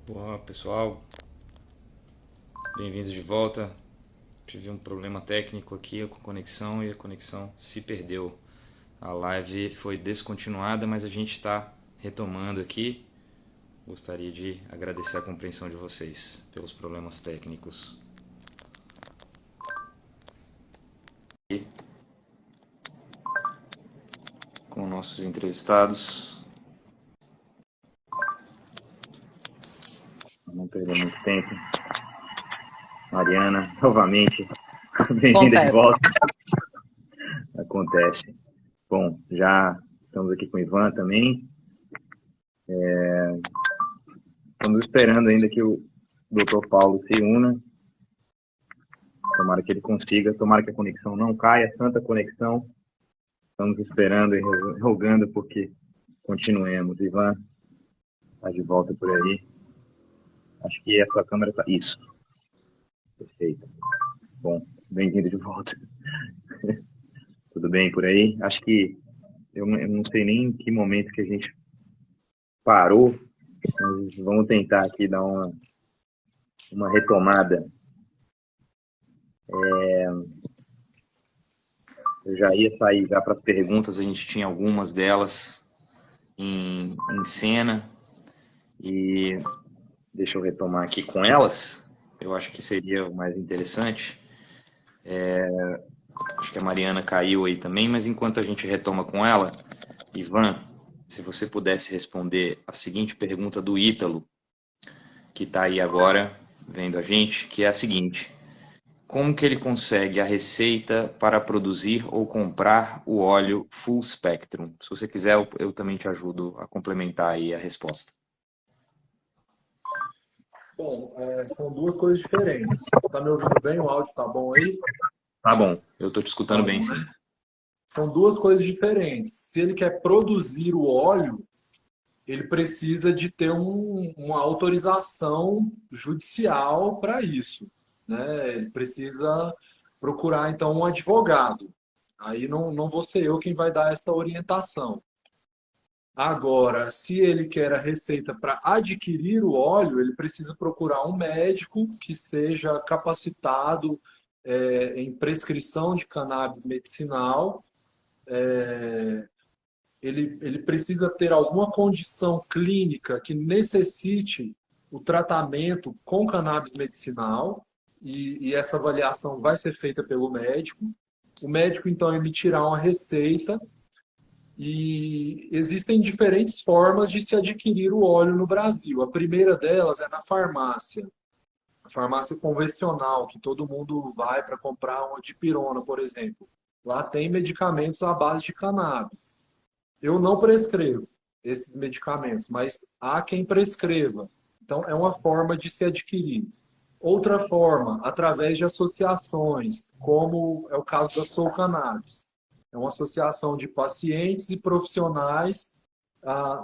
Olá pessoal, bem-vindos de volta. Tive um problema técnico aqui com a conexão e a conexão se perdeu. A live foi descontinuada, mas a gente está retomando aqui. Gostaria de agradecer a compreensão de vocês pelos problemas técnicos. E com nossos entrevistados. Não perder muito tempo. Mariana, novamente, bem-vinda de volta. Acontece. Bom, já estamos aqui com o Ivan também. Estamos esperando ainda que o Dr. Paulo se una. Tomara que ele consiga, tomara que a conexão não caia, santa conexão. Estamos esperando e rogando porque continuemos. Ivan, está de volta por aí. Acho que a sua câmera está... Isso. Perfeito. Bom, bem-vindo de volta. Tudo bem por aí? Acho que eu não sei nem em que momento que a gente parou, mas vamos tentar aqui dar uma retomada. Eu já ia sair já para as perguntas, a gente tinha algumas delas em cena e deixa eu retomar aqui com elas. Eu acho que seria o mais interessante. Acho que a Mariana caiu aí também, mas enquanto a gente retoma com ela, Ivan, se você pudesse responder a seguinte pergunta do Ítalo, que está aí agora vendo a gente, que é a seguinte: como que ele consegue a receita para produzir ou comprar o óleo Full Spectrum? Se você quiser, eu também te ajudo a complementar aí a resposta. Bom, são duas coisas diferentes. Tá me ouvindo bem? O áudio tá bom aí? Tá bom, eu estou te escutando Tá bem, bom. sim. São duas coisas diferentes. Se ele quer produzir o óleo, ele precisa de ter uma autorização judicial para isso, né? Ele precisa procurar, então, um advogado. Aí não vou ser eu quem vai dar essa orientação. Agora, se ele quer a receita para adquirir o óleo, ele precisa procurar um médico que seja capacitado em prescrição de cannabis medicinal. Ele precisa ter alguma condição clínica que necessite o tratamento com cannabis medicinal e essa avaliação vai ser feita pelo médico. O médico, então, emitirá uma receita e existem diferentes formas de se adquirir o óleo no Brasil. A primeira delas é na farmácia. A farmácia convencional, que todo mundo vai para comprar uma dipirona, por exemplo. Lá tem medicamentos à base de cannabis. Eu não prescrevo esses medicamentos, mas há quem prescreva. Então, é uma forma de se adquirir. Outra forma, através de associações, como é o caso da Soul Cannabis. É uma associação de pacientes e profissionais,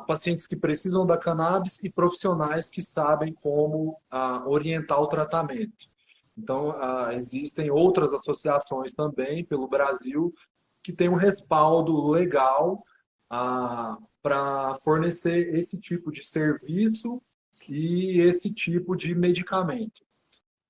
pacientes que precisam da cannabis e profissionais que sabem como orientar o tratamento. Então, existem outras associações também pelo Brasil que têm um respaldo legal para fornecer esse tipo de serviço e esse tipo de medicamento.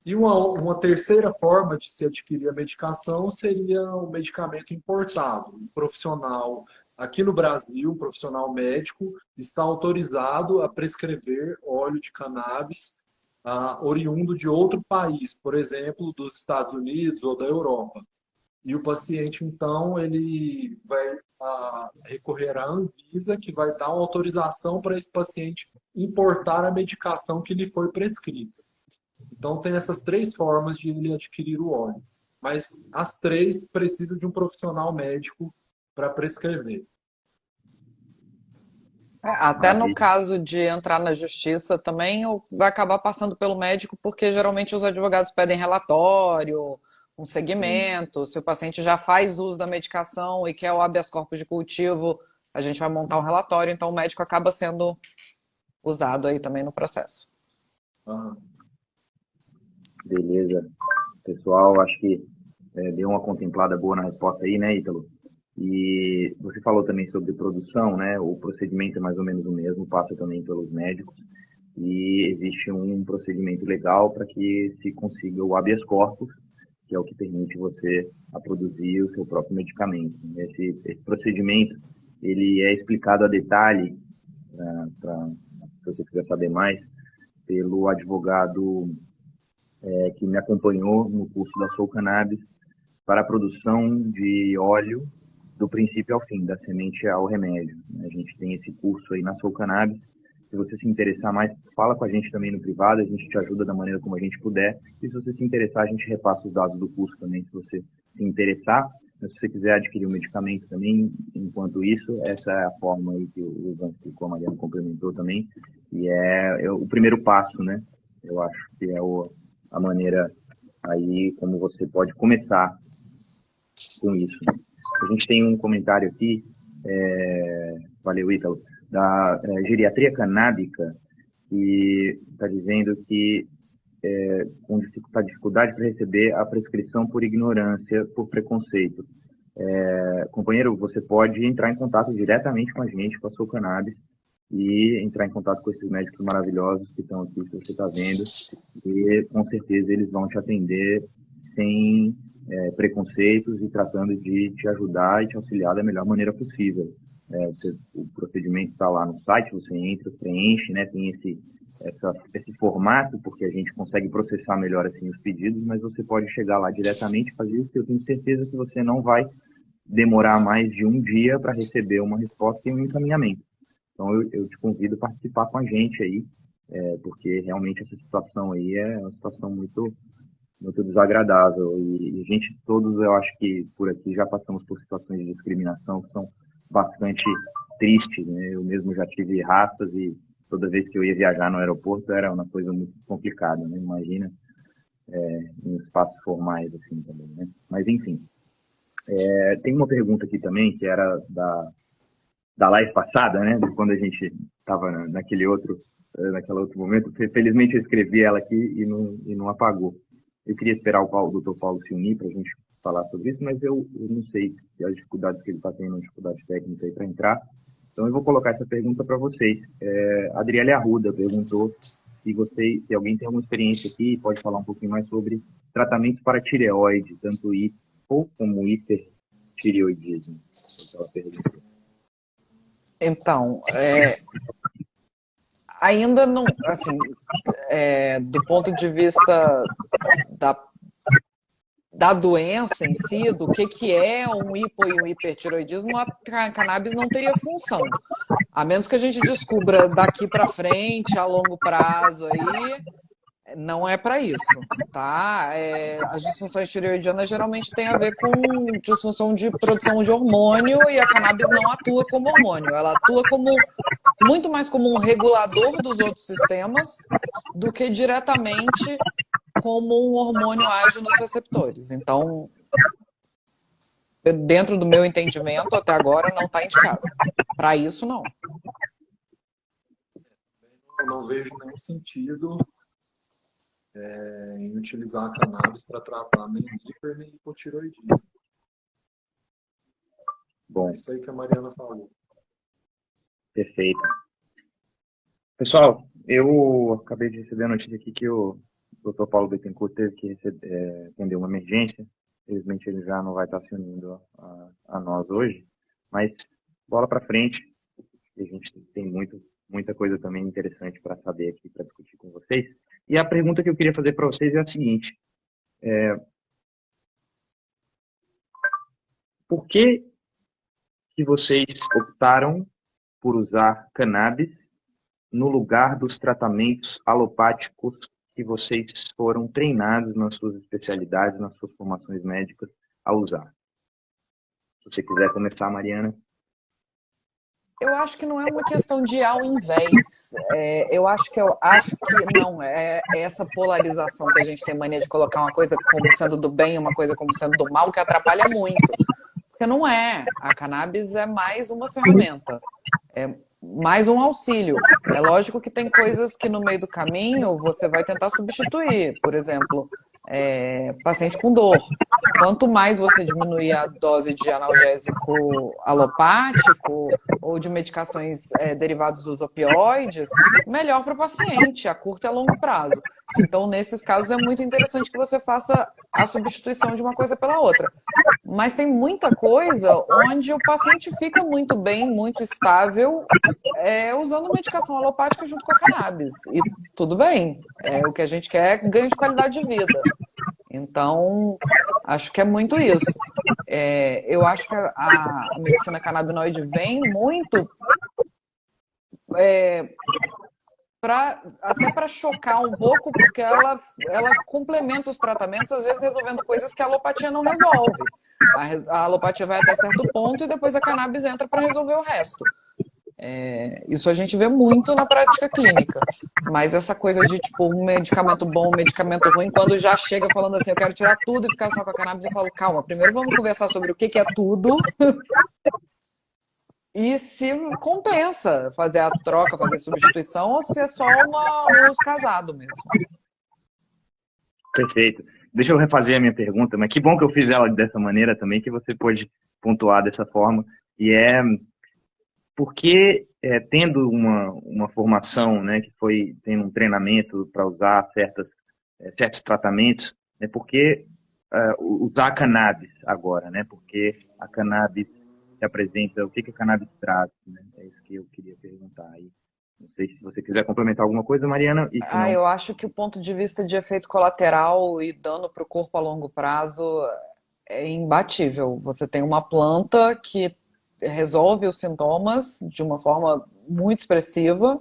E uma terceira forma de se adquirir a medicação seria o medicamento importado. Um profissional aqui no Brasil, um profissional médico, está autorizado a prescrever óleo de cannabis oriundo de outro país, por exemplo, dos Estados Unidos ou da Europa. E o paciente, então, ele vai recorrer à Anvisa, que vai dar uma autorização para esse paciente importar a medicação que lhe foi prescrita. Então, tem essas três formas de ele adquirir o óleo. Mas as três precisam de um profissional médico para prescrever. Até no caso de entrar na justiça também vai acabar passando pelo médico, porque geralmente os advogados pedem relatório, um segmento. Se o paciente já faz uso da medicação e quer o habeas corpus de cultivo, a gente vai montar um relatório, então o médico acaba sendo usado aí também no processo. Beleza. Pessoal, acho que deu uma contemplada boa na resposta aí, né, Ítalo? E você falou também sobre produção, né? O procedimento é mais ou menos o mesmo, passa também pelos médicos. E existe um procedimento legal para que se consiga o habeas corpus, que é o que permite você a produzir o seu próprio medicamento. Esse procedimento, ele é explicado a detalhe, se você quiser saber mais, pelo advogado que me acompanhou no curso da Soul Cannabis para a produção de óleo do princípio ao fim, da semente ao remédio. A gente tem esse curso aí na Soul Cannabis. Se você se interessar mais, fala com a gente também no privado, a gente te ajuda da maneira como a gente puder. E se você se interessar, a gente repassa os dados do curso também, se você se interessar. Mas se você quiser adquirir um medicamento também, enquanto isso, essa é a forma aí que o Ivan explicou, a Mariana complementou também. E é o primeiro passo, né? Eu acho que é a maneira aí como você pode começar com isso. A gente tem um comentário aqui, valeu, Ítalo, da geriatria canábica, que está dizendo que com dificuldade para receber a prescrição por ignorância, por preconceito. Companheiro, você pode entrar em contato diretamente com a gente, com a Soul Cannabis, e entrar em contato com esses médicos maravilhosos que estão aqui, que você está vendo, e com certeza eles vão te atender sem preconceitos e tratando de te ajudar e te auxiliar da melhor maneira possível. O procedimento está lá no site, você entra, preenche, né, tem esse formato, porque a gente consegue processar melhor assim os pedidos, mas você pode chegar lá diretamente e fazer isso, eu tenho certeza que você não vai demorar mais de um dia para receber uma resposta e um encaminhamento. Então eu te convido a participar com a gente aí, porque realmente essa situação aí é uma situação muito desagradável. E a gente todos, eu acho que por aqui já passamos por situações de discriminação que são bastante tristes, né? Eu mesmo já tive raças e toda vez que eu ia viajar no aeroporto era uma coisa muito complicada, né? Imagina em espaços formais assim também, né? Mas enfim, tem uma pergunta aqui também que era da live passada, né? Quando a gente estava naquele outro momento. Felizmente eu escrevi ela aqui e não apagou. Eu queria esperar o Dr. Paulo se unir para a gente falar sobre isso, mas eu não sei as dificuldades que ele está tendo, dificuldade técnica aí para entrar. Então eu vou colocar essa pergunta para vocês. Adriele Arruda perguntou se alguém tem alguma experiência aqui, pode falar um pouquinho mais sobre tratamentos para tireoide, tanto hipo como hipertireoidismo. Ela perguntou. Então, ainda não, assim, do ponto de vista da doença em si, do que é um hipo e um hipertireoidismo, a cannabis não teria função. A menos que a gente descubra daqui para frente, a longo prazo, aí não é para isso, tá? As disfunções tireoidianas geralmente têm a ver com disfunção de produção de hormônio e a cannabis não atua como hormônio, ela atua muito mais como um regulador dos outros sistemas do que diretamente como um hormônio age nos receptores. Então, dentro do meu entendimento, até agora não está indicado. Para isso, não. Eu não vejo nenhum sentido em utilizar a cannabis para tratar nem hiper nem hipotireoidismo. Bom. É isso aí que a Mariana falou. Perfeito. Pessoal, eu acabei de receber a notícia aqui que o Dr. Paulo Bettencourt teve que atender uma emergência. Infelizmente ele já não vai estar se unindo a nós hoje, mas bola para frente. A gente tem muita coisa também interessante para saber aqui, para discutir com vocês. E a pergunta que eu queria fazer para vocês é a seguinte: por que vocês optaram por usar cannabis no lugar dos tratamentos alopáticos que vocês foram treinados nas suas especialidades, nas suas formações médicas a usar? Se você quiser começar, Mariana. Eu acho que não é uma questão de ao invés. Eu acho que não. É essa polarização que a gente tem mania de colocar uma coisa como sendo do bem e uma coisa como sendo do mal, que atrapalha muito. Porque não é. A cannabis é mais uma ferramenta. mais um auxílio. É lógico que tem coisas que no meio do caminho você vai tentar substituir. Por exemplo, paciente com dor. Quanto mais você diminuir a dose de analgésico alopático ou de medicações derivadas dos opioides, melhor para o paciente, a curto e a longo prazo. Então, nesses casos, é muito interessante que você faça a substituição de uma coisa pela outra. Mas tem muita coisa onde o paciente fica muito bem, muito estável, usando medicação alopática junto com a cannabis. E tudo bem, o que a gente quer é ganho de qualidade de vida. Então, acho que é muito isso. Eu acho que a medicina canabinoide vem muito até para chocar um pouco, porque ela complementa os tratamentos, às vezes resolvendo coisas que a alopatia não resolve. A alopatia vai até certo ponto e depois a cannabis entra para resolver o resto. Isso a gente vê muito na prática clínica. Mas essa coisa de, tipo, um medicamento bom, um medicamento ruim, quando já chega falando assim, eu quero tirar tudo e ficar só com a cannabis, eu falo, calma, primeiro vamos conversar sobre o que é tudo e se compensa fazer a troca, fazer a substituição, ou se é só um uso casado mesmo. Perfeito. Deixa eu refazer a minha pergunta, mas que bom que eu fiz ela dessa maneira também, que você pôde pontuar dessa forma. E porque tendo uma formação, né, que foi tendo um treinamento para usar certos tratamentos, porque usar a cannabis agora, né? Porque a cannabis se apresenta, o que a cannabis traz, né? É isso que eu queria perguntar aí. Não sei se você quiser complementar alguma coisa, Mariana, e se não... Eu acho que o ponto de vista de efeito colateral e dano para o corpo a longo prazo é imbatível. Você tem uma planta que resolve os sintomas de uma forma muito expressiva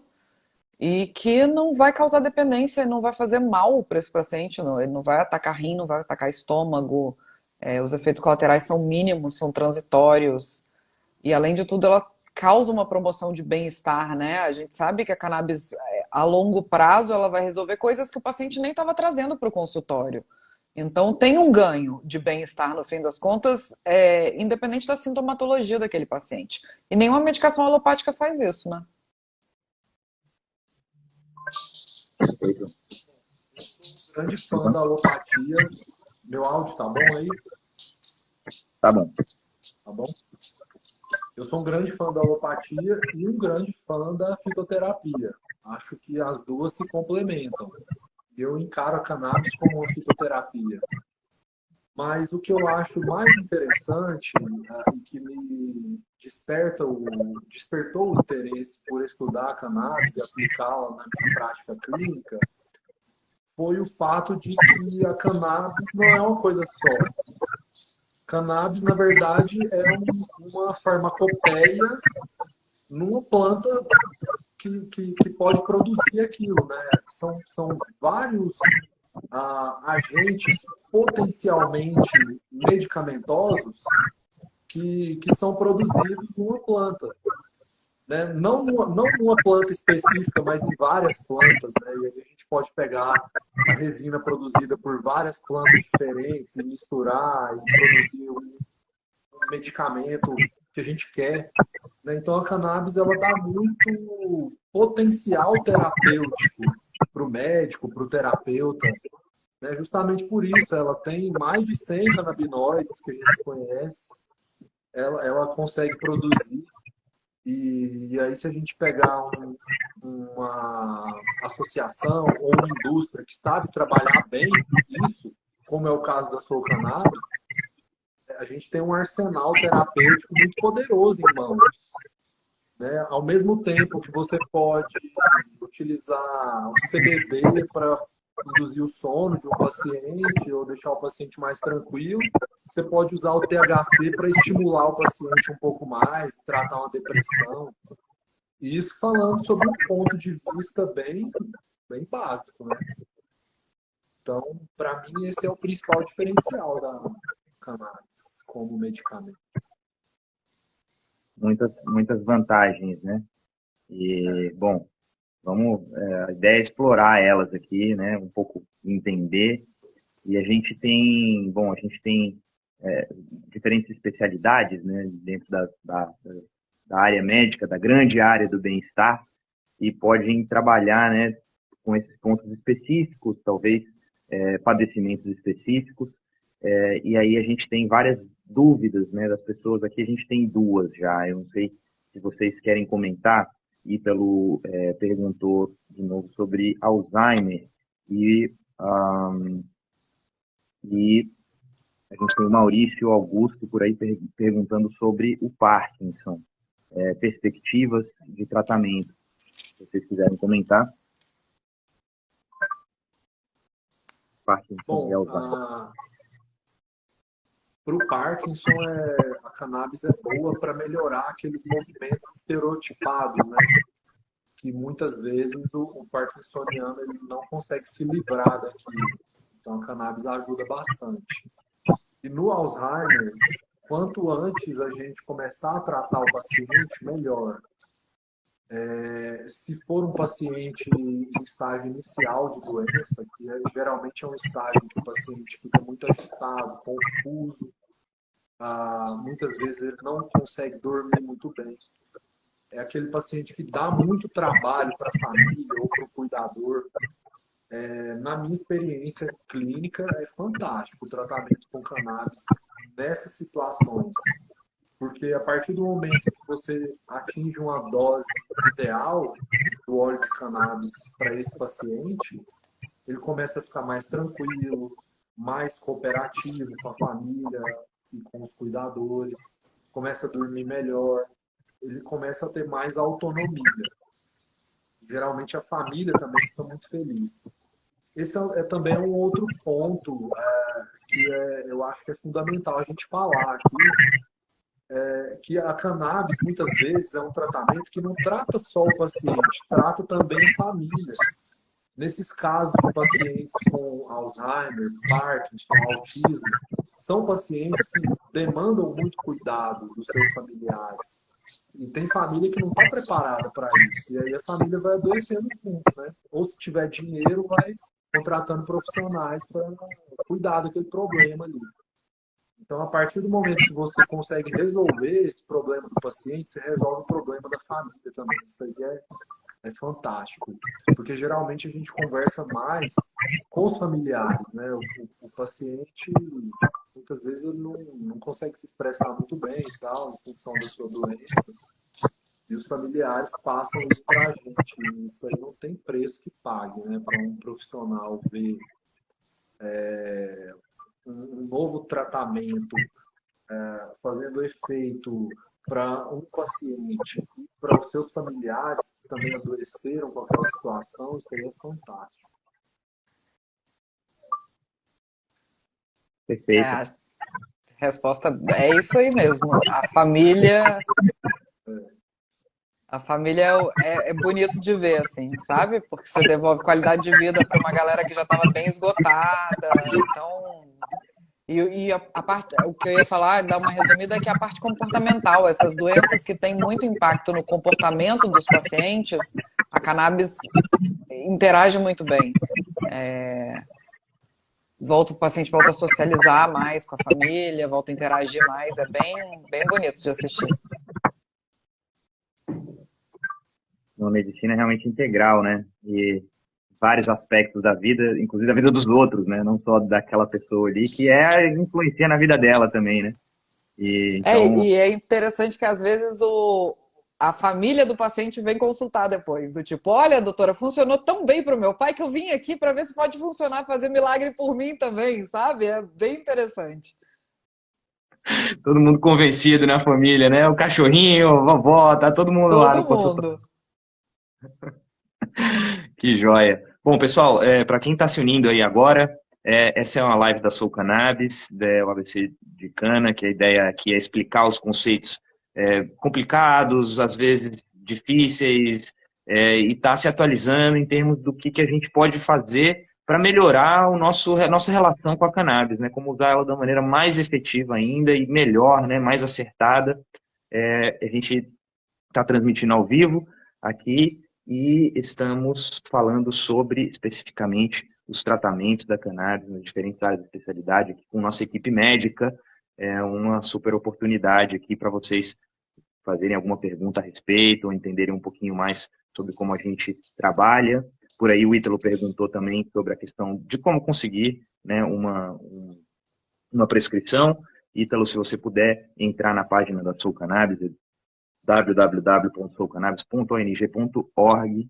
e que não vai causar dependência, não vai fazer mal para esse paciente, não. Ele não vai atacar rim, não vai atacar estômago. Os efeitos colaterais são mínimos, são transitórios. E, além de tudo, ela causa uma promoção de bem-estar, né? A gente sabe que a cannabis, a longo prazo, ela vai resolver coisas que o paciente nem estava trazendo para o consultório. Então, tem um ganho de bem-estar, no fim das contas, independente da sintomatologia daquele paciente. E nenhuma medicação alopática faz isso, né? Grande fã da alopatia. Meu áudio tá bom aí? Tá bom. Tá bom? Eu sou um grande fã da alopatia e um grande fã da fitoterapia. Acho que as duas se complementam. Eu encaro a cannabis como uma fitoterapia. Mas o que eu acho mais interessante e que me despertou o interesse por estudar a cannabis e aplicá-la na minha prática clínica foi o fato de que a cannabis não é uma coisa só. Cannabis, na verdade, é uma farmacopeia numa planta que pode produzir aquilo, né? São vários agentes potencialmente medicamentosos que são produzidos numa planta. Né? Não numa planta específica, mas em várias plantas. Né? E aí a gente pode pegar a resina produzida por várias plantas diferentes e misturar e produzir um medicamento que a gente quer. Né? Então a cannabis ela dá muito potencial terapêutico para o médico, para o terapeuta. Né? Justamente por isso, ela tem mais de 100 canabinoides que a gente conhece. Ela consegue produzir. E aí, se a gente pegar uma associação ou uma indústria que sabe trabalhar bem isso, como é o caso da Soul Cannabis, a gente tem um arsenal terapêutico muito poderoso em mãos. Né? Ao mesmo tempo que você pode utilizar o CBD para induzir o sono de um paciente ou deixar o paciente mais tranquilo, você pode usar o THC para estimular o paciente um pouco mais, tratar uma depressão. E isso falando sobre um ponto de vista bem básico, né? Então, para mim, esse é o principal diferencial da cannabis como medicamento. Muitas vantagens, né? E, bom, a ideia é explorar elas aqui, né? Um pouco entender. E a gente tem diferentes especialidades, né? Dentro da área médica, da grande área do bem-estar, e podem trabalhar, né, com esses pontos específicos, talvez padecimentos específicos, e aí a gente tem várias dúvidas, né, das pessoas aqui. A gente tem duas já, eu não sei se vocês querem comentar. Ítalo perguntou de novo sobre Alzheimer, e a gente tem o Maurício Augusto por aí perguntando sobre o Parkinson, perspectivas de tratamento. Se vocês quiserem comentar. Parkinson. Bom, para o Parkinson, a cannabis é boa para melhorar aqueles movimentos estereotipados, né? Que muitas vezes o parkinsoniano ele não consegue se livrar daquilo. Então, a cannabis ajuda bastante. E no Alzheimer, quanto antes a gente começar a tratar o paciente, melhor. Se for um paciente em estágio inicial de doença, que geralmente é um estágio que o paciente fica muito agitado, confuso, muitas vezes ele não consegue dormir muito bem. É aquele paciente que dá muito trabalho para a família ou para o cuidador. Na minha experiência clínica, é fantástico o tratamento com cannabis nessas situações. Porque a partir do momento que você atinge uma dose ideal do óleo de cannabis para esse paciente, ele começa a ficar mais tranquilo, mais cooperativo com a família e com os cuidadores, começa a dormir melhor, ele começa a ter mais autonomia. Geralmente a família também fica muito feliz. Esse também um outro ponto que eu acho que é fundamental a gente falar aqui, que a cannabis, muitas vezes, é um tratamento que não trata só o paciente, trata também a família. Nesses casos de pacientes com Alzheimer, Parkinson, autismo, são pacientes que demandam muito cuidado dos seus familiares. E tem família que não está preparada para isso. E aí a família vai adoecendo junto, né? Ou se tiver dinheiro, vai contratando profissionais para cuidar daquele problema ali. Então, a partir do momento que você consegue resolver esse problema do paciente, você resolve o problema da família também. Isso aí é fantástico. Porque geralmente a gente conversa mais com os familiares, né? O paciente, muitas vezes, ele não consegue se expressar muito bem e tal, em função da sua doença. E os familiares passam isso para a gente. E isso aí não tem preço que pague, né? Para um profissional ver um novo tratamento fazendo efeito para um paciente e para os seus familiares que também adoeceram com aquela situação, isso aí é fantástico. Perfeito. A resposta é isso aí mesmo. A família é bonito de ver, assim, sabe? Porque você devolve qualidade de vida para uma galera que já estava bem esgotada. Então, a parte, o que eu ia falar, dar uma resumida, é que a parte comportamental, essas doenças que têm muito impacto no comportamento dos pacientes, a cannabis interage muito bem. O paciente volta a socializar mais com a família, volta a interagir mais, é bem, bem bonito de assistir. Uma medicina realmente integral, né? E vários aspectos da vida, inclusive da vida dos outros, né? Não só daquela pessoa ali, que influencia na vida dela também, né? E é interessante que às vezes a família do paciente vem consultar depois, do tipo, olha, doutora, funcionou tão bem para o meu pai que eu vim aqui para ver se pode funcionar, fazer milagre por mim também, sabe? É bem interessante. Todo mundo convencido na família, né? O cachorrinho, a vovó, tá todo mundo lá no consultório. Que joia. Bom, pessoal, para quem está se unindo aí agora, essa é uma live da Soul Cannabis, do ABC de Cana, que a ideia aqui é explicar os conceitos complicados, às vezes difíceis, e tá se atualizando em termos do que a gente pode fazer para melhorar a nossa relação com a cannabis, né? Como usar ela da maneira mais efetiva ainda e melhor, né? Mais acertada. A gente está transmitindo ao vivo aqui e estamos falando sobre, especificamente, os tratamentos da cannabis nas diferentes áreas de especialidade, aqui com nossa equipe médica. É uma super oportunidade aqui para vocês fazerem alguma pergunta a respeito ou entenderem um pouquinho mais sobre como a gente trabalha. Por aí o Ítalo perguntou também sobre a questão de como conseguir, né, uma prescrição. Ítalo, se você puder entrar na página da Soul Cannabis, www.soulcannabis.ong.org,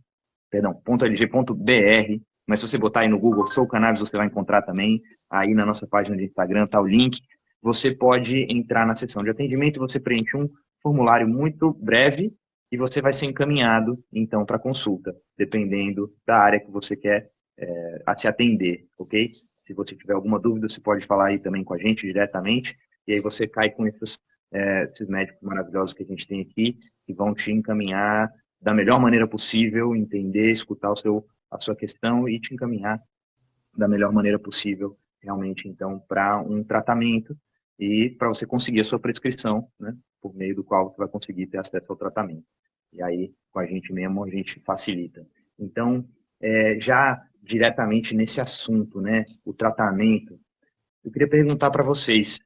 perdão, .lg.br, mas se você botar aí no Google Soul Cannabis, você vai encontrar também, aí na nossa página de Instagram está o link. Você pode entrar na seção de atendimento, você preenche um formulário muito breve e você vai ser encaminhado, então, para consulta, dependendo da área que você quer a se atender, ok? Se você tiver alguma dúvida, você pode falar aí também com a gente diretamente, e aí você cai com esses médicos maravilhosos que a gente tem aqui, que vão te encaminhar da melhor maneira possível, entender, escutar a sua questão e te encaminhar da melhor maneira possível, realmente, então, para um tratamento e para você conseguir a sua prescrição, né, por meio do qual você vai conseguir ter acesso ao tratamento. E aí, com a gente mesmo, a gente facilita. Então, já diretamente nesse assunto, né, o tratamento, eu queria perguntar para vocês,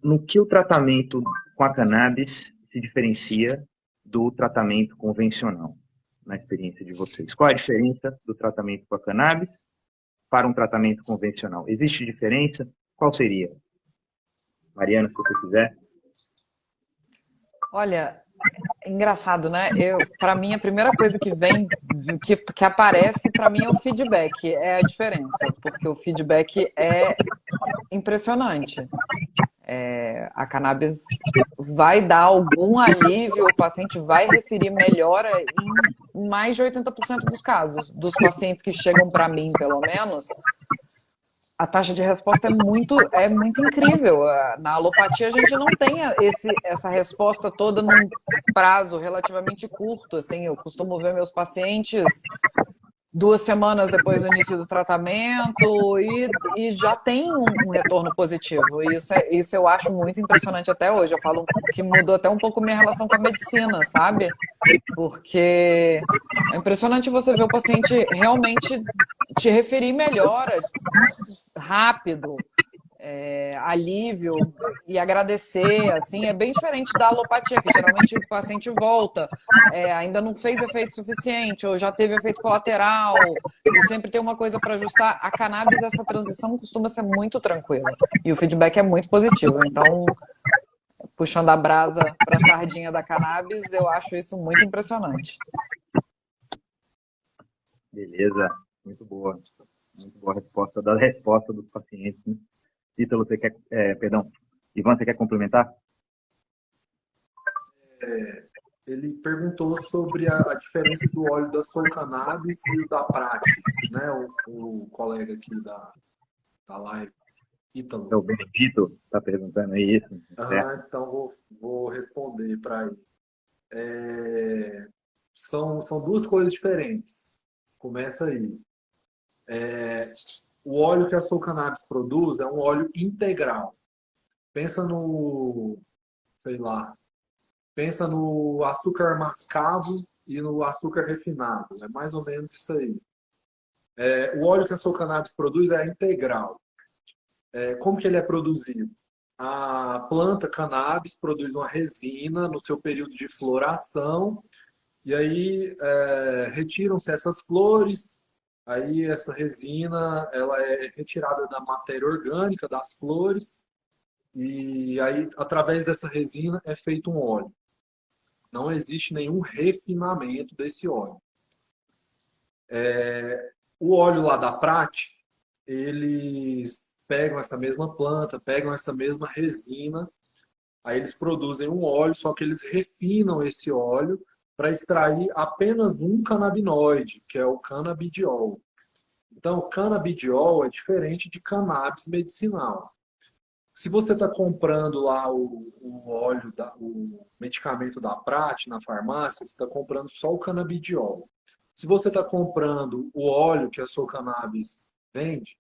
no que o tratamento com a cannabis se diferencia do tratamento convencional, na experiência de vocês? Qual a diferença do tratamento com a cannabis para um tratamento convencional? Existe diferença? Qual seria? Mariana, se você quiser. Olha, é engraçado, né? Para mim, a primeira coisa que vem, que aparece para mim é o feedback, é a diferença, porque o feedback é impressionante. A cannabis vai dar algum alívio, o paciente vai referir melhora em mais de 80% dos casos. Dos pacientes que chegam para mim, pelo menos, a taxa de resposta é muito incrível. Na alopatia, a gente não tem essa resposta toda num prazo relativamente curto. Assim, eu costumo ver meus pacientes 2 semanas depois do início do tratamento e já tem um retorno positivo. Isso eu acho muito impressionante até hoje. Eu falo que mudou até um pouco minha relação com a medicina, sabe? Porque é impressionante você ver o paciente realmente te referir melhoras rápido, alívio e agradecer, assim, é bem diferente da alopatia, que geralmente o paciente volta, ainda não fez efeito suficiente, ou já teve efeito colateral, e sempre tem uma coisa para ajustar. A cannabis, essa transição costuma ser muito tranquila, e o feedback é muito positivo, então, puxando a brasa para a sardinha da cannabis, eu acho isso muito impressionante. Beleza, muito boa a resposta da resposta dos pacientes, né? Ítalo, você quer, perdão, Ivan, você quer complementar? Ele perguntou sobre a diferença do óleo da Soul Cannabis e o da Prati, né? O colega aqui da live, Ítalo. O Benedito está perguntando aí isso. Então vou responder para ele. São 2 coisas diferentes. Começa aí. O óleo que a Soul Cannabis produz é um óleo integral. Pensa no açúcar mascavo e no açúcar refinado. É mais ou menos isso aí. O óleo que a Soul Cannabis produz é integral. Como que ele é produzido? A planta cannabis produz uma resina no seu período de floração e aí retiram-se essas flores. Aí essa resina ela é retirada da matéria orgânica das flores e aí através dessa resina é feito um óleo. Não existe nenhum refinamento desse óleo. O óleo lá da Prati, eles pegam essa mesma planta, pegam essa mesma resina, aí eles produzem um óleo, só que eles refinam esse óleo para extrair apenas um canabinoide, que é o canabidiol. Então, o canabidiol é diferente de cannabis medicinal. Se você está comprando lá o óleo, o medicamento da Prati na farmácia, você está comprando só o canabidiol. Se você está comprando o óleo que a Soul Cannabis vende,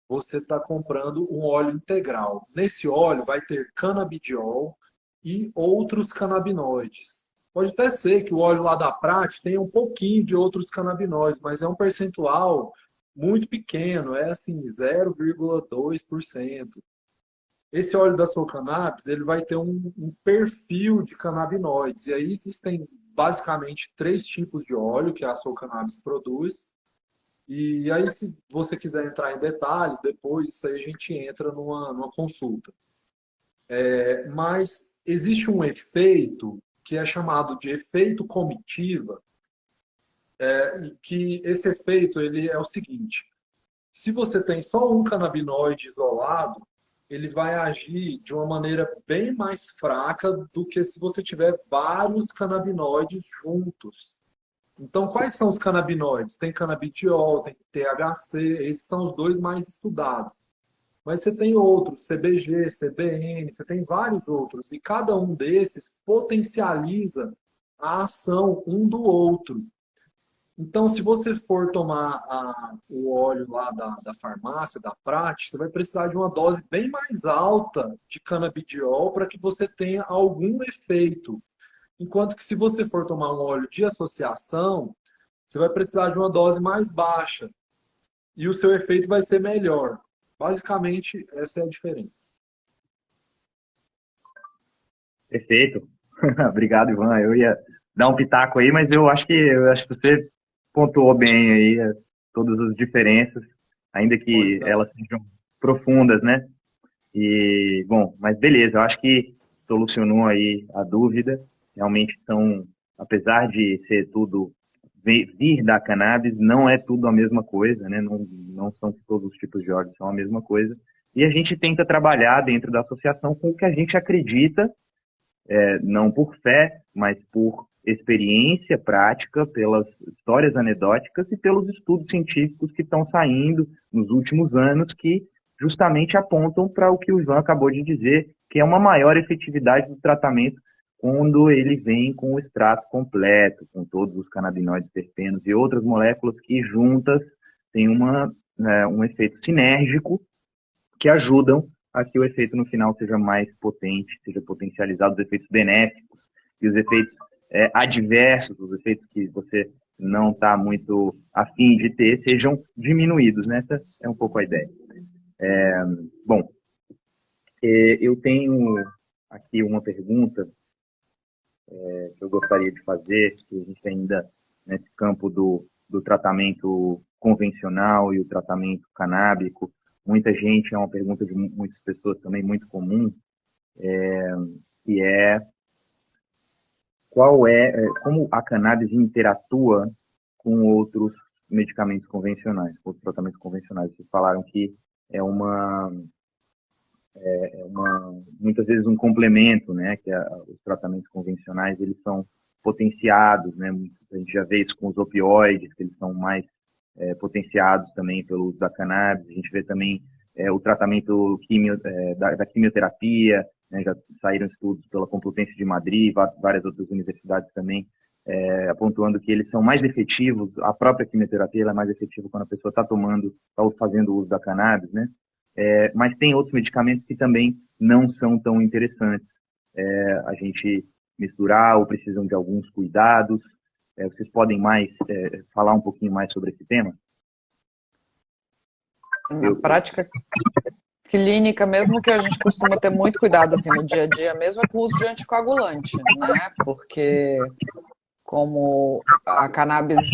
você está comprando um óleo integral. Nesse óleo vai ter canabidiol e outros canabinoides. Pode até ser que o óleo lá da Prati tenha um pouquinho de outros canabinoides, mas é um percentual muito pequeno, é assim, 0,2%. esse óleo da Soul Cannabis, ele vai ter um perfil de canabinoides. E aí existem basicamente 3 tipos de óleo que a Soul Cannabis produz. E aí, se você quiser entrar em detalhes, depois isso aí a gente entra numa consulta. Mas existe um efeito que é chamado de efeito comitiva, que esse efeito ele é o seguinte: se você tem só um canabinoide isolado, ele vai agir de uma maneira bem mais fraca do que se você tiver vários canabinoides juntos. Então, quais são os canabinoides? Tem canabidiol, tem THC, esses são os 2 mais estudados. Mas você tem outros, CBG, CBN, você tem vários outros, e cada um desses potencializa a ação um do outro. Então, se você for tomar o óleo lá da farmácia, da Prate, você vai precisar de uma dose bem mais alta de canabidiol para que você tenha algum efeito. Enquanto que se você for tomar um óleo de associação, você vai precisar de uma dose mais baixa e o seu efeito vai ser melhor. Basicamente, essa é a diferença. Perfeito. Obrigado, Ivan. Eu ia dar um pitaco aí, mas eu acho que você pontuou bem aí todas as diferenças, ainda que elas sejam profundas, né? E, bom, mas beleza, eu acho que solucionou aí a dúvida. Realmente são, apesar de ser tudo vir da cannabis, não é tudo a mesma coisa, né? Não são todos os tipos de óleo são a mesma coisa. E a gente tenta trabalhar dentro da associação com o que a gente acredita, não por fé, mas por experiência prática, pelas histórias anedóticas e pelos estudos científicos que estão saindo nos últimos anos, que justamente apontam para o que o Ivan acabou de dizer, que é uma maior efetividade do tratamento quando ele vem com o extrato completo, com todos os canabinoides terpenos e outras moléculas que juntas têm um efeito sinérgico que ajudam a que o efeito no final seja mais potente, seja potencializado, os efeitos benéficos e os efeitos adversos, os efeitos que você não está muito afim de ter, sejam diminuídos, né? Essa é um pouco a ideia. Bom, eu tenho aqui uma pergunta que eu gostaria de fazer, que a gente ainda nesse campo do tratamento convencional e o tratamento canábico. Muita gente, é uma pergunta de muitas pessoas também muito comum, que é como a cannabis interatua com outros medicamentos convencionais, com outros tratamentos convencionais. Vocês falaram que é muitas vezes um complemento, né? Que os tratamentos convencionais eles são potenciados, né? A gente já vê isso com os opioides, que eles são mais potenciados também pelo uso da cannabis. A gente vê também o tratamento da quimioterapia, né? Já saíram estudos pela Complutense de Madrid, várias outras universidades também, apontando que eles são mais efetivos. A própria quimioterapia é mais efetiva quando a pessoa está fazendo uso da cannabis, né? Mas tem outros medicamentos que também não são tão interessantes. A gente misturar ou precisam de alguns cuidados. Vocês podem falar um pouquinho mais sobre esse tema? Na prática clínica, mesmo que a gente costuma ter muito cuidado assim, no dia a dia, mesmo é com o uso de anticoagulante, né? Porque como a cannabis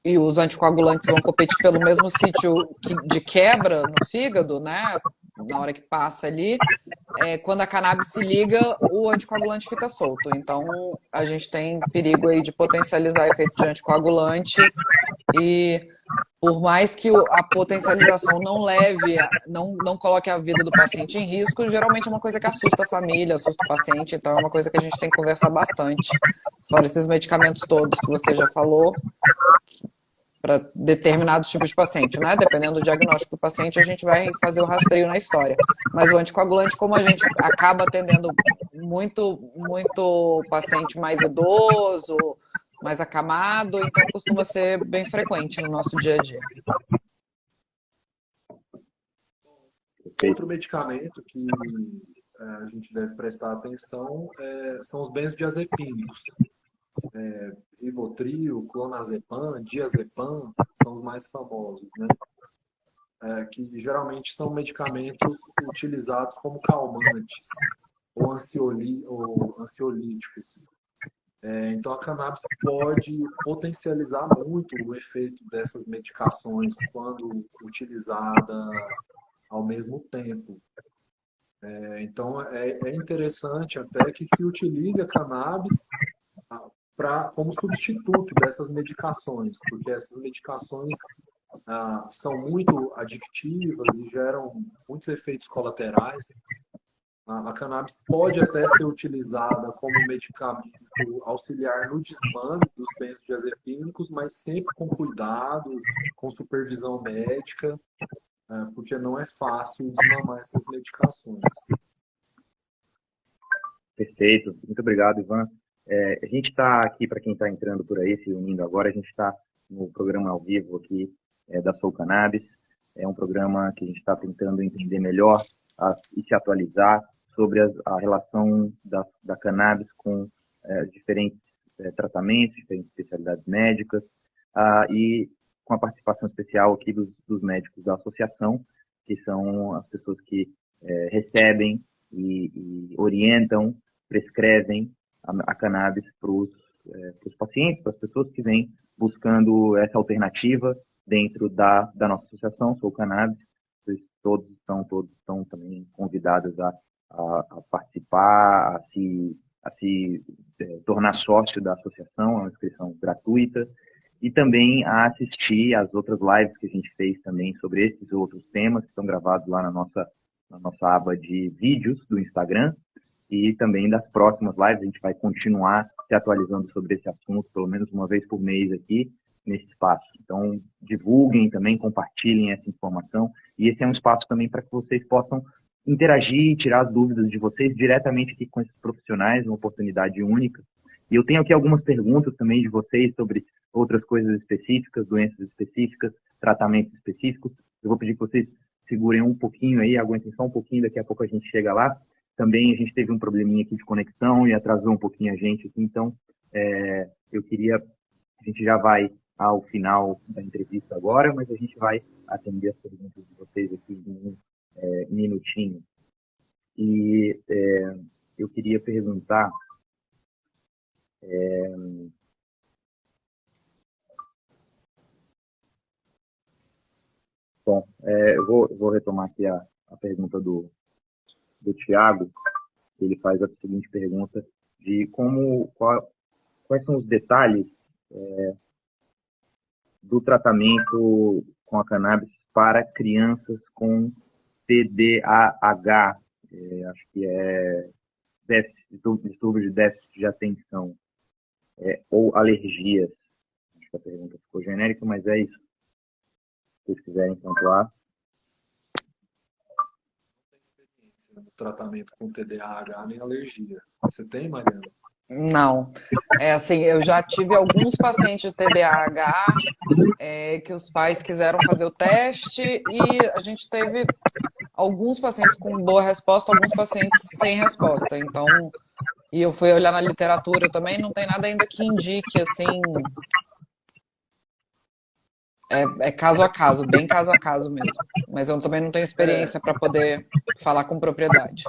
e os anticoagulantes vão competir pelo mesmo sítio de quebra no fígado, né? Na hora que passa ali, quando a cannabis se liga, o anticoagulante fica solto. Então, a gente tem perigo aí de potencializar efeito de anticoagulante e por mais que a potencialização não coloque a vida do paciente em risco, geralmente é uma coisa que assusta a família, assusta o paciente, então é uma coisa que a gente tem que conversar bastante. Fora esses medicamentos todos que você já falou, para determinados tipos de paciente, né? Dependendo do diagnóstico do paciente, a gente vai fazer o rastreio na história. Mas o anticoagulante, como a gente acaba atendendo muito paciente mais idoso, mais acamado, então costuma ser bem frequente no nosso dia a dia. Outro medicamento que a gente deve prestar atenção são os benzodiazepínicos. Rivotril, clonazepam, diazepam são os mais famosos, né? que geralmente são medicamentos utilizados como calmantes ou ansiolíticos. Então, a cannabis pode potencializar muito o efeito dessas medicações quando utilizada ao mesmo tempo. Então, é interessante até que se utilize a cannabis como substituto dessas medicações, porque essas medicações são muito adictivas e geram muitos efeitos colaterais. A cannabis pode até ser utilizada como medicamento auxiliar no desmame dos benzodiazepínicos, mas sempre com cuidado, com supervisão médica, porque não é fácil desmamar essas medicações. Perfeito, muito obrigado, Ivan. A gente está aqui, para quem está entrando por aí, se unindo agora, a gente está no programa ao vivo aqui da Soul Cannabis. É um programa que a gente está tentando entender melhor e se atualizar sobre a relação da cannabis com diferentes tratamentos, diferentes especialidades médicas, e com a participação especial aqui dos médicos da associação, que são as pessoas que recebem e orientam, prescrevem a cannabis para os pacientes, para as pessoas que vêm buscando essa alternativa dentro da nossa associação, Soul Cannabis. Todos estão também convidados a participar, a se tornar sócio da associação, é uma inscrição gratuita, e também a assistir às outras lives que a gente fez também sobre esses outros temas, que estão gravados lá na nossa aba de vídeos do Instagram, e também das próximas lives. A gente vai continuar se atualizando sobre esse assunto, pelo menos uma vez por mês aqui, nesse espaço. Então, divulguem também, compartilhem essa informação, e esse é um espaço também para que vocês possam interagir, tirar as dúvidas de vocês diretamente aqui com esses profissionais, uma oportunidade única. E eu tenho aqui algumas perguntas também de vocês sobre outras coisas específicas, doenças específicas, tratamentos específicos. Eu vou pedir que vocês segurem um pouquinho aí, aguentem só um pouquinho, daqui a pouco a gente chega lá. Também a gente teve um probleminha aqui de conexão e atrasou um pouquinho a gente aqui, então a gente já vai ao final da entrevista agora, mas a gente vai atender as perguntas de vocês aqui em um minutinho. E eu queria perguntar eu vou retomar aqui a pergunta do Thiago. Ele faz a seguinte pergunta de quais são os detalhes do tratamento com a cannabis para crianças com TDAH, acho que é distúrbio de déficit de atenção, ou alergias. Acho que a pergunta ficou genérica, mas é isso. Se vocês quiserem pontuar. No tratamento com TDAH nem alergia. Você tem, Mariana? Não. Assim, eu já tive alguns pacientes de TDAH que os pais quiseram fazer o teste e a gente teve alguns pacientes com boa resposta, alguns pacientes sem resposta. Então, e eu fui olhar na literatura também, não tem nada ainda que indique, assim, caso a caso, bem caso a caso mesmo. Mas eu também não tenho experiência para poder falar com propriedade.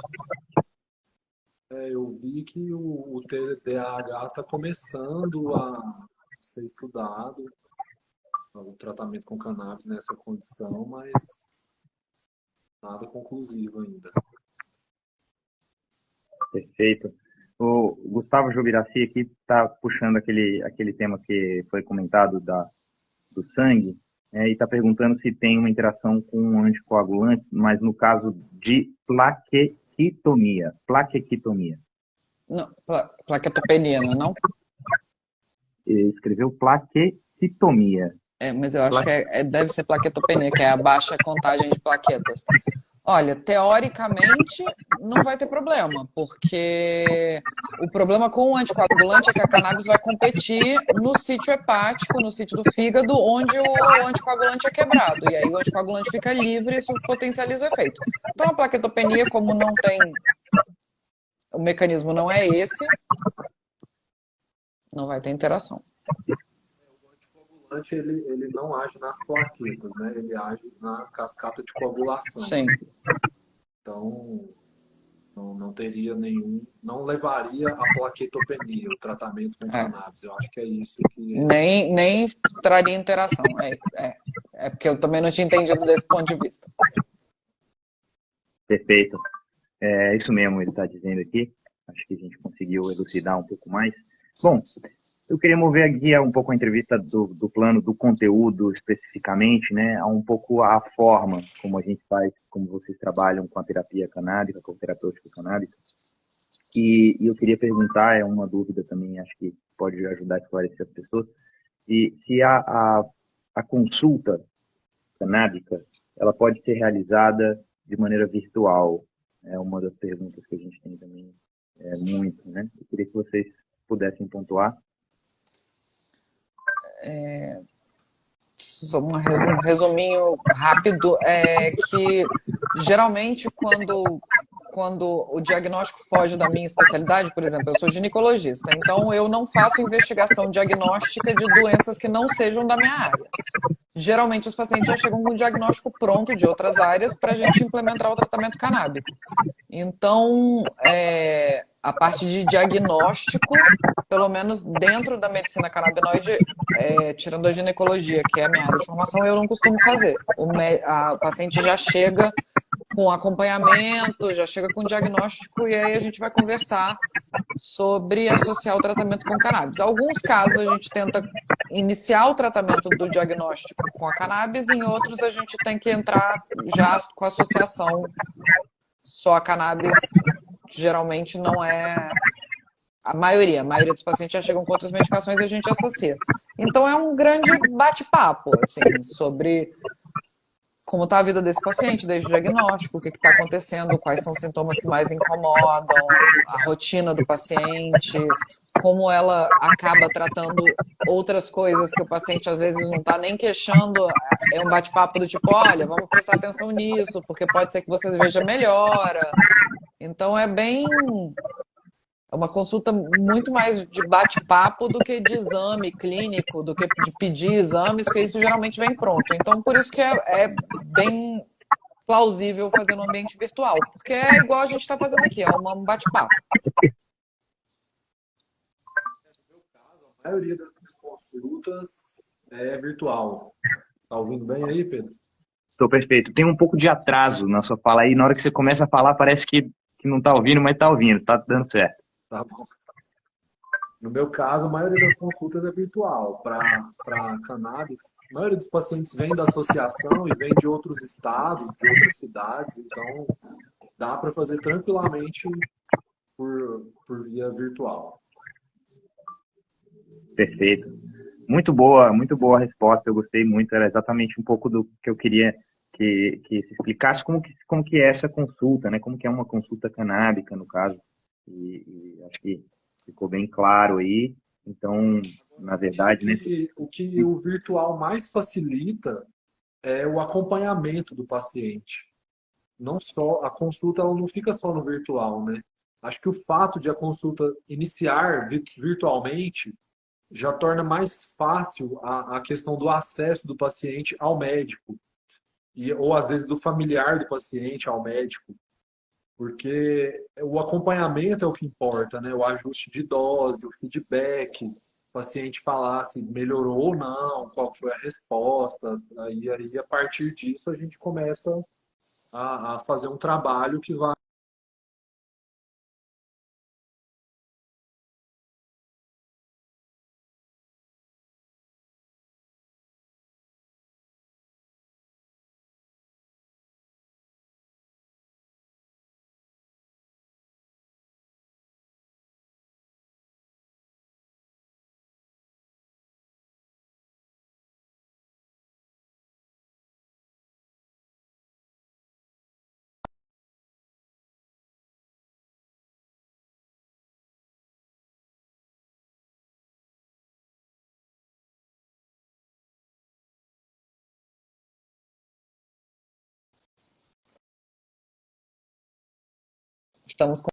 Eu vi que o TDAH está começando a ser estudado, o tratamento com cannabis nessa condição, mas nada conclusivo ainda. Perfeito. O Gustavo Jubiraci aqui está puxando aquele tema que foi comentado do sangue, e está perguntando se tem uma interação com um anticoagulante, mas no caso de plaquequitomia. Não, plaquetopenia, não? Ele escreveu plaquequitomia. Mas eu acho que deve ser plaquetopenia, que é a baixa contagem de plaquetas. Olha, teoricamente não vai ter problema, porque o problema com o anticoagulante é que a cannabis vai competir no sítio hepático, no sítio do fígado, onde o anticoagulante é quebrado. E aí o anticoagulante fica livre e isso potencializa o efeito. Então a plaquetopenia, como não tem... O mecanismo não é esse, não vai ter interação. O anticoagulante ele não age nas plaquetas, né? Ele age na cascata de coagulação. Sim. Então, não teria nenhum, não levaria à plaquetopenia, o tratamento com cannabis. Eu acho que é isso que... Nem traria interação. É porque eu também não tinha entendido desse ponto de vista. Perfeito. É isso mesmo, ele está dizendo aqui. Acho que a gente conseguiu elucidar um pouco mais. Bom, eu queria mover aqui um pouco a entrevista do plano do conteúdo especificamente, né, a um pouco a forma como a gente faz, como vocês trabalham com a terapia canábica, com o terapêutico canábico. E eu queria perguntar, é uma dúvida também, acho que pode ajudar a esclarecer as pessoas, e se a consulta canábica, ela pode ser realizada de maneira virtual. É uma das perguntas que a gente tem também muito, né? Eu queria que vocês pudessem pontuar. Só um resuminho rápido é que geralmente quando o diagnóstico foge da minha especialidade, por exemplo, eu sou ginecologista, então eu não faço investigação diagnóstica de doenças que não sejam da minha área. Geralmente os pacientes já chegam com um diagnóstico pronto de outras áreas para a gente implementar o tratamento canábico. Então, a parte de diagnóstico, pelo menos dentro da medicina canabinoide, tirando a ginecologia, que é a minha área de formação, eu não costumo fazer. O paciente já chega com acompanhamento, já chega com diagnóstico e aí a gente vai conversar sobre associar o tratamento com cannabis. Em alguns casos a gente tenta iniciar o tratamento do diagnóstico com a cannabis, em outros a gente tem que entrar já com a associação só a cannabis, geralmente não é a maioria dos pacientes já chegam com outras medicações e a gente associa. Então é um grande bate-papo assim, sobre como está a vida desse paciente desde o diagnóstico, o que está acontecendo, quais são os sintomas que mais incomodam, a rotina do paciente, como ela acaba tratando outras coisas que o paciente às vezes não está nem queixando. É um bate-papo do tipo, olha, vamos prestar atenção nisso, porque pode ser que você veja melhora. Então é uma consulta muito mais de bate-papo do que de exame clínico, do que de pedir exames, porque isso geralmente vem pronto. Então, por isso que é bem plausível fazer no ambiente virtual, porque é igual a gente está fazendo aqui, é um bate-papo. No meu caso, a maioria das minhas consultas é virtual. Tá ouvindo bem aí, Pedro? Estou perfeito. Tem um pouco de atraso na sua fala aí, na hora que você começa a falar parece que não está ouvindo, mas está ouvindo, está dando certo. Tá bom. No meu caso, a maioria das consultas é virtual. Para cannabis, a maioria dos pacientes vem da associação e vem de outros estados, de outras cidades, então dá para fazer tranquilamente por via virtual. Perfeito. Muito boa a resposta, eu gostei muito, era exatamente um pouco do que eu queria que se explicasse como que é essa consulta, né? Como que é uma consulta canábica, no caso, e acho que ficou bem claro aí. Então, na verdade, né? O que o virtual mais facilita é o acompanhamento do paciente. Não só a consulta, ela não fica só no virtual, né? Acho que o fato de a consulta iniciar virtualmente já torna mais fácil a questão do acesso do paciente ao médico ou às vezes do familiar do paciente ao médico, porque o acompanhamento é o que importa, né? O ajuste de dose, o feedback, o paciente falar se melhorou ou não, qual foi a resposta, aí a partir disso a gente começa a fazer um trabalho que vai Estamos com